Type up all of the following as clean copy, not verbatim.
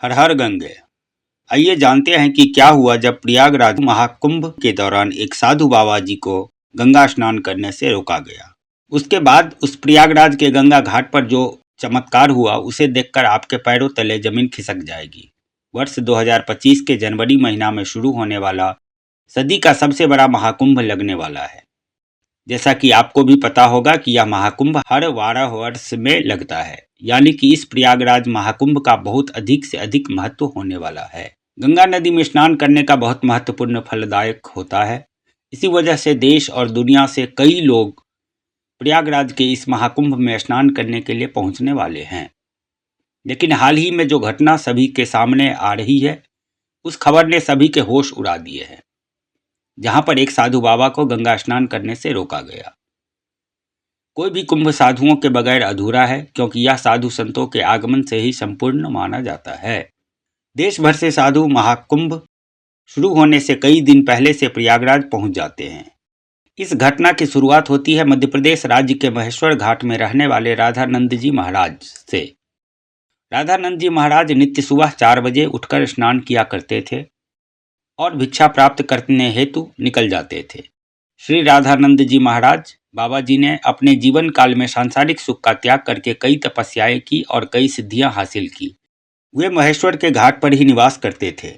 हर हर गंगे। आइए जानते हैं कि क्या हुआ जब प्रयागराज महाकुंभ के दौरान एक साधु बाबा जी को गंगा स्नान करने से रोका गया। उसके बाद उस प्रयागराज के गंगा घाट पर जो चमत्कार हुआ उसे देखकर आपके पैरों तले जमीन खिसक जाएगी। वर्ष 2025 के जनवरी महीना में शुरू होने वाला सदी का सबसे बड़ा महाकुंभ लगने वाला है। जैसा कि आपको भी पता होगा कि यह महाकुंभ हर 12 वर्ष में लगता है, यानी कि इस प्रयागराज महाकुंभ का बहुत अधिक से अधिक महत्व होने वाला है। गंगा नदी में स्नान करने का बहुत महत्वपूर्ण फलदायक होता है। इसी वजह से देश और दुनिया से कई लोग प्रयागराज के इस महाकुंभ में स्नान करने के लिए पहुंचने वाले हैं। लेकिन हाल ही में जो घटना सभी के सामने आ रही है, उस खबर ने सभी के होश उड़ा दिए हैं, जहां पर एक साधु बाबा को गंगा स्नान करने से रोका गया। कोई भी कुंभ साधुओं के बगैर अधूरा है, क्योंकि यह साधु संतों के आगमन से ही संपूर्ण माना जाता है। देश भर से साधु महाकुंभ शुरू होने से कई दिन पहले से प्रयागराज पहुंच जाते हैं। इस घटना की शुरुआत होती है मध्य प्रदेश राज्य के महेश्वर घाट में रहने वाले राधानंद जी महाराज से। राधानंद जी महाराज नित्य सुबह 4 बजे उठकर स्नान किया करते थे और भिक्षा प्राप्त करने हेतु निकल जाते थे। श्री राधानंद जी महाराज बाबा जी ने अपने जीवन काल में सांसारिक सुख का त्याग करके कई तपस्याएं की और कई सिद्धियां हासिल की। वे महेश्वर के घाट पर ही निवास करते थे।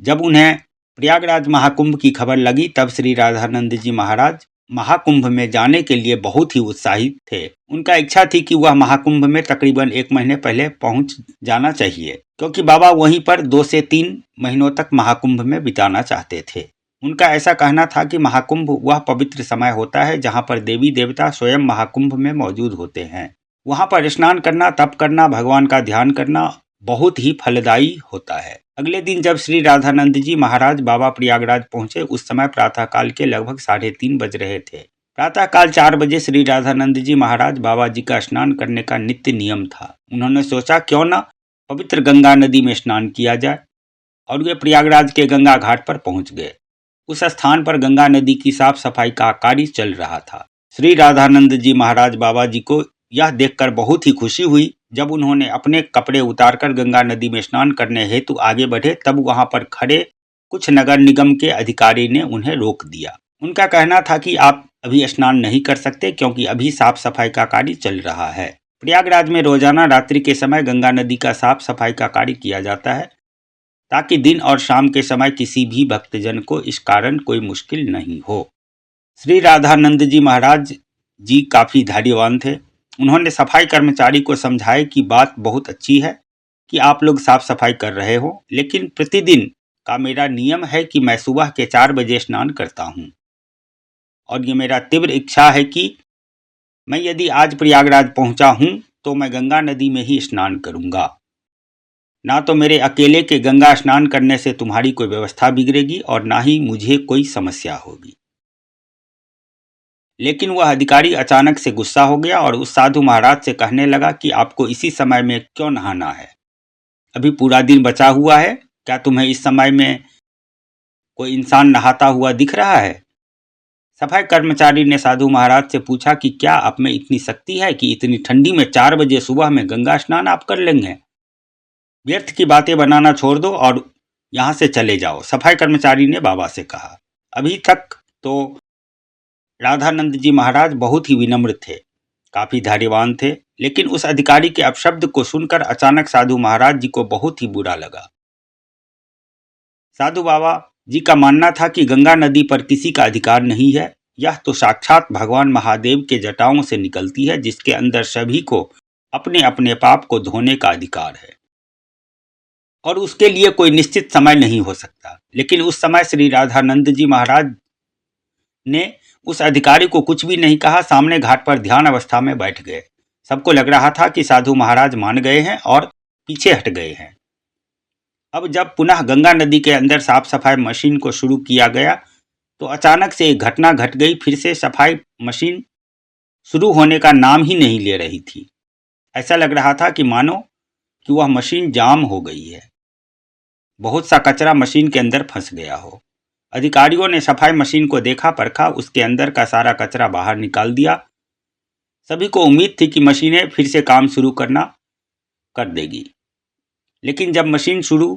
जब उन्हें प्रयागराज महाकुंभ की खबर लगी, तब श्री राधानंद जी महाराज महाकुंभ में जाने के लिए बहुत ही उत्साहित थे। उनका इच्छा थी कि वह महाकुंभ में तकरीबन 1 महीने पहले पहुंच जाना चाहिए, क्योंकि बाबा वहीं पर 2 से 3 महीनों तक महाकुंभ में बिताना चाहते थे। उनका ऐसा कहना था कि महाकुंभ वह पवित्र समय होता है जहां पर देवी देवता स्वयं महाकुंभ में मौजूद होते हैं। वहां पर स्नान करना, तप करना, भगवान का ध्यान करना बहुत ही फलदायी होता है। अगले दिन जब श्री राधानंद जी महाराज बाबा प्रयागराज पहुंचे, उस समय प्रातःकाल के लगभग 3:30 बज रहे थे। प्रातःकाल 4 बजे श्री राधानंद जी महाराज बाबा जी का स्नान करने का नित्य नियम था। उन्होंने सोचा क्यों न पवित्र गंगा नदी में स्नान किया जाए, और वे प्रयागराज के गंगा घाट पर पहुंच गए। उस स्थान पर गंगा नदी की साफ सफाई का कार्य चल रहा था। श्री राधानंद जी महाराज बाबा जी को यह देखकर बहुत ही खुशी हुई। जब उन्होंने अपने कपड़े उतारकर गंगा नदी में स्नान करने हेतु आगे बढ़े, तब वहां पर खड़े कुछ नगर निगम के अधिकारी ने उन्हें रोक दिया। उनका कहना था कि आप अभी स्नान नहीं कर सकते, क्योंकि अभी साफ सफाई का कार्य चल रहा है। प्रयागराज में रोजाना रात्रि के समय गंगा नदी का साफ सफाई का कार्य किया जाता है, ताकि दिन और शाम के समय किसी भी भक्तजन को इस कारण कोई मुश्किल नहीं हो। श्री राधानंद जी महाराज जी काफी धैर्यवान थे। उन्होंने सफाई कर्मचारी को समझाया कि बात बहुत अच्छी है कि आप लोग साफ सफाई कर रहे हो, लेकिन प्रतिदिन का मेरा नियम है कि मैं सुबह के 4 बजे स्नान करता हूँ, और ये मेरा तीव्र इच्छा है कि मैं यदि आज प्रयागराज पहुंचा हूँ तो मैं गंगा नदी में ही स्नान करूंगा। ना तो मेरे अकेले के गंगा स्नान करने से तुम्हारी कोई व्यवस्था बिगड़ेगी और ना ही मुझे कोई समस्या होगी। लेकिन वह अधिकारी अचानक से गुस्सा हो गया और उस साधु महाराज से कहने लगा कि आपको इसी समय में क्यों नहाना है? अभी पूरा दिन बचा हुआ है। क्या तुम्हें इस समय में कोई इंसान नहाता हुआ दिख रहा है? सफाई कर्मचारी ने साधु महाराज से पूछा कि क्या आप में इतनी शक्ति है कि इतनी ठंडी में 4 बजे सुबह में गंगा स्नान आप कर लेंगे? व्यर्थ की बातें बनाना छोड़ दो और यहाँ से चले जाओ, सफाई कर्मचारी ने बाबा से कहा। अभी तक तो राधानंद जी महाराज बहुत ही विनम्र थे, काफी धैर्यवान थे, लेकिन उस अधिकारी के अपशब्द को सुनकर अचानक साधु महाराज जी को बहुत ही बुरा लगा। साधु बाबा जी का मानना था कि गंगा नदी पर किसी का अधिकार नहीं है। यह तो साक्षात भगवान महादेव के जटाओं से निकलती है, जिसके अंदर सभी को अपने अपने पाप को धोने का अधिकार है, और उसके लिए कोई निश्चित समय नहीं हो सकता। लेकिन उस समय श्री राधानंद जी महाराज ने उस अधिकारी को कुछ भी नहीं कहा, सामने घाट पर ध्यान अवस्था में बैठ गए। सबको लग रहा था कि साधु महाराज मान गए हैं और पीछे हट गए हैं। अब जब पुनः गंगा नदी के अंदर साफ सफाई मशीन को शुरू किया गया, तो अचानक से एक घटना घट गई। फिर से सफाई मशीन शुरू होने का नाम ही नहीं ले रही थी। ऐसा लग रहा था कि मानो कि वह मशीन जाम हो गई है, बहुत सा कचरा मशीन के अंदर फंस गया हो। अधिकारियों ने सफाई मशीन को देखा परखा, उसके अंदर का सारा कचरा बाहर निकाल दिया। सभी को उम्मीद थी कि मशीनें फिर से काम शुरू करना कर देगी। लेकिन जब मशीन शुरू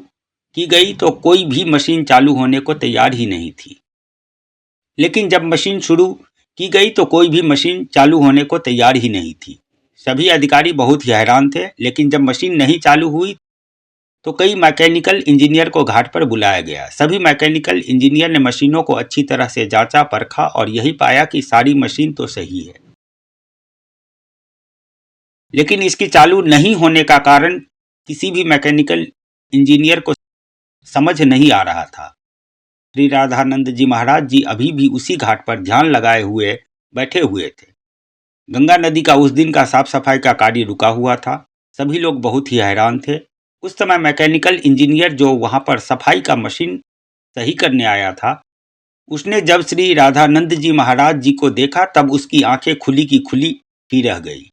की गई तो कोई भी मशीन चालू होने को तैयार ही नहीं थी। सभी अधिकारी बहुत ही हैरान थे, लेकिन जब मशीन नहीं चालू हुई तो कई मैकेनिकल इंजीनियर को घाट पर बुलाया गया। सभी मैकेनिकल इंजीनियर ने मशीनों को अच्छी तरह से जांचा परखा और यही पाया कि सारी मशीन तो सही है, लेकिन इसकी चालू नहीं होने का कारण किसी भी मैकेनिकल इंजीनियर को समझ नहीं आ रहा था। श्री राधानंद जी महाराज जी अभी भी उसी घाट पर ध्यान लगाए हुए बैठे हुए थे। गंगा नदी का उस दिन का साफ सफाई का कार्य रुका हुआ था। सभी लोग बहुत ही हैरान थे। उस समय मैकेनिकल इंजीनियर जो वहां पर सफाई का मशीन सही करने आया था, उसने जब श्री राधानंद जी महाराज जी को देखा तब उसकी आंखें खुली की खुली ही रह गई।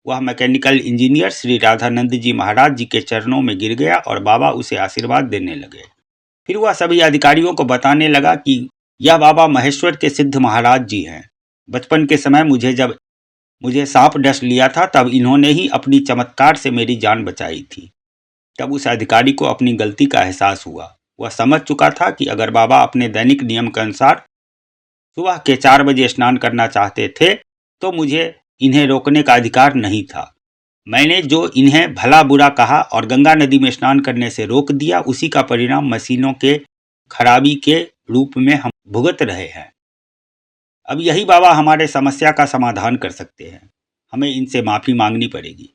वह मैकेनिकल इंजीनियर श्री राधानंद जी महाराज जी के चरणों में गिर गया और बाबा उसे आशीर्वाद देने लगे। फिर वह सभी अधिकारियों को बताने लगा कि यह बाबा महेश्वर के सिद्ध महाराज जी हैं। बचपन के समय जब मुझे सांप डस लिया था तब इन्होंने ही अपनी चमत्कार से मेरी जान बचाई थी। तब उस अधिकारी को अपनी गलती का एहसास हुआ। वह समझ चुका था कि अगर बाबा अपने दैनिक नियम के अनुसार सुबह के 4 बजे स्नान करना चाहते थे तो मुझे इन्हें रोकने का अधिकार नहीं था। मैंने जो इन्हें भला बुरा कहा और गंगा नदी में स्नान करने से रोक दिया, उसी का परिणाम मशीनों के खराबी के रूप में हम भुगत रहे हैं। अब यही बाबा हमारे समस्या का समाधान कर सकते हैं। हमें इनसे माफी मांगनी पड़ेगी।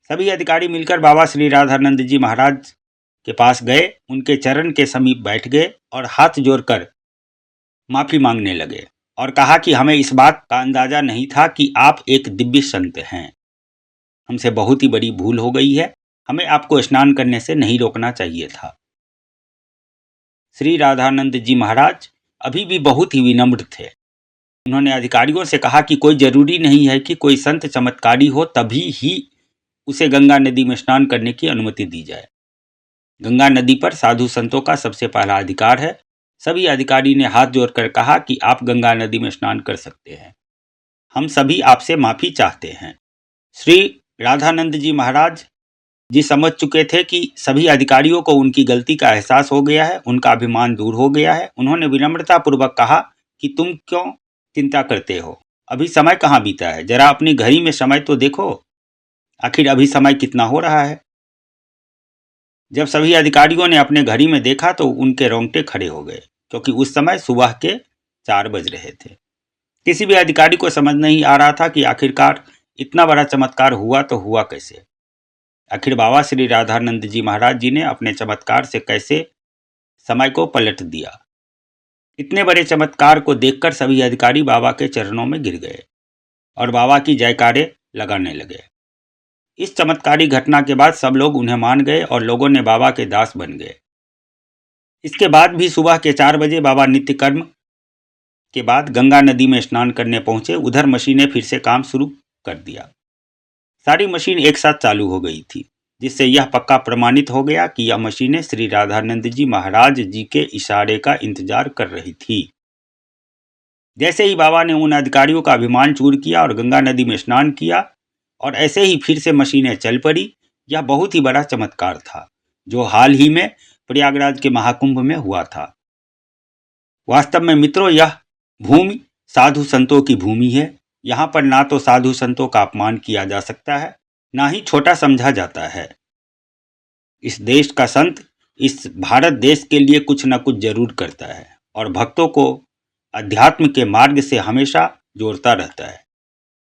सभी अधिकारी मिलकर बाबा श्री राधानंद जी महाराज के पास गए, उनके चरण के समीप बैठ गए और हाथ जोड़कर माफी मांगने लगे और कहा कि हमें इस बात का अंदाजा नहीं था कि आप एक दिव्य संत हैं। हमसे बहुत ही बड़ी भूल हो गई है। हमें आपको स्नान करने से नहीं रोकना चाहिए था। श्री राधानंद जी महाराज अभी भी बहुत ही विनम्र थे। उन्होंने अधिकारियों से कहा कि कोई जरूरी नहीं है कि कोई संत चमत्कारी हो तभी ही उसे गंगा नदी में स्नान करने की अनुमति दी जाए। गंगा नदी पर साधु संतों का सबसे पहला अधिकार है। सभी अधिकारी ने हाथ जोड़कर कहा कि आप गंगा नदी में स्नान कर सकते हैं। हम सभी आपसे माफी चाहते हैं। श्री राधानंद जी महाराज जी समझ चुके थे कि सभी अधिकारियों को उनकी गलती का एहसास हो गया है, उनका अभिमान दूर हो गया है। उन्होंने विनम्रता पूर्वक कहा कि तुम क्यों चिंता करते हो? अभी समय कहाँ बीता है? जरा अपनी घड़ी में समय तो देखो, आखिर अभी समय कितना हो रहा है? जब सभी अधिकारियों ने अपने घड़ी में देखा तो उनके रोंगटे खड़े हो गए, क्योंकि उस समय सुबह के 4 बज रहे थे। किसी भी अधिकारी को समझ नहीं आ रहा था कि आखिरकार इतना बड़ा चमत्कार हुआ तो हुआ कैसे। आखिर बाबा श्री राधानंद जी महाराज जी ने अपने चमत्कार से कैसे समय को पलट दिया। इतने बड़े चमत्कार को देखकर सभी अधिकारी बाबा के चरणों में गिर गए और बाबा की जयकारे लगाने लगे। इस चमत्कारी घटना के बाद सब लोग उन्हें मान गए और लोगों ने बाबा के दास बन गए। इसके बाद भी सुबह के 4 बजे बाबा नित्य कर्म के बाद गंगा नदी में स्नान करने पहुंचे। उधर मशीनें फिर से काम शुरू कर दिया। सारी मशीन एक साथ चालू हो गई थी, जिससे यह पक्का प्रमाणित हो गया कि यह मशीनें श्री राधानंद जी महाराज जी के इशारे का इंतजार कर रही थी। जैसे ही बाबा ने उन अधिकारियों का अभिमान चूर किया और गंगा नदी में स्नान किया और ऐसे ही फिर से मशीनें चल पड़ी। यह बहुत ही बड़ा चमत्कार था जो हाल ही में प्रयागराज के महाकुंभ में हुआ था। वास्तव में मित्रों, यह भूमि साधु संतों की भूमि है। यहाँ पर ना तो साधु संतों का अपमान किया जा सकता है, ना ही छोटा समझा जाता है। इस देश का संत इस भारत देश के लिए कुछ न कुछ जरूर करता है और भक्तों को अध्यात्म के मार्ग से हमेशा जोड़ता रहता है।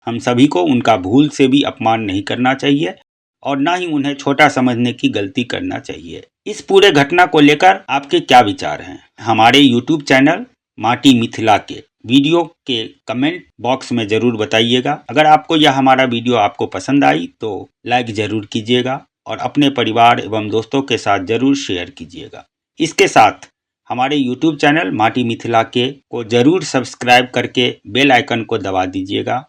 हम सभी को उनका भूल से भी अपमान नहीं करना चाहिए और ना ही उन्हें छोटा समझने की गलती करना चाहिए। इस पूरे घटना को लेकर आपके क्या विचार हैं? हमारे YouTube चैनल माटी मिथिला के वीडियो के कमेंट बॉक्स में जरूर बताइएगा। अगर आपको यह हमारा वीडियो आपको पसंद आई तो लाइक जरूर कीजिएगा और अपने परिवार एवं दोस्तों के साथ जरूर शेयर कीजिएगा। इसके साथ हमारे YouTube चैनल माटी मिथिला के को जरूर सब्सक्राइब करके बेल आइकन को दबा दीजिएगा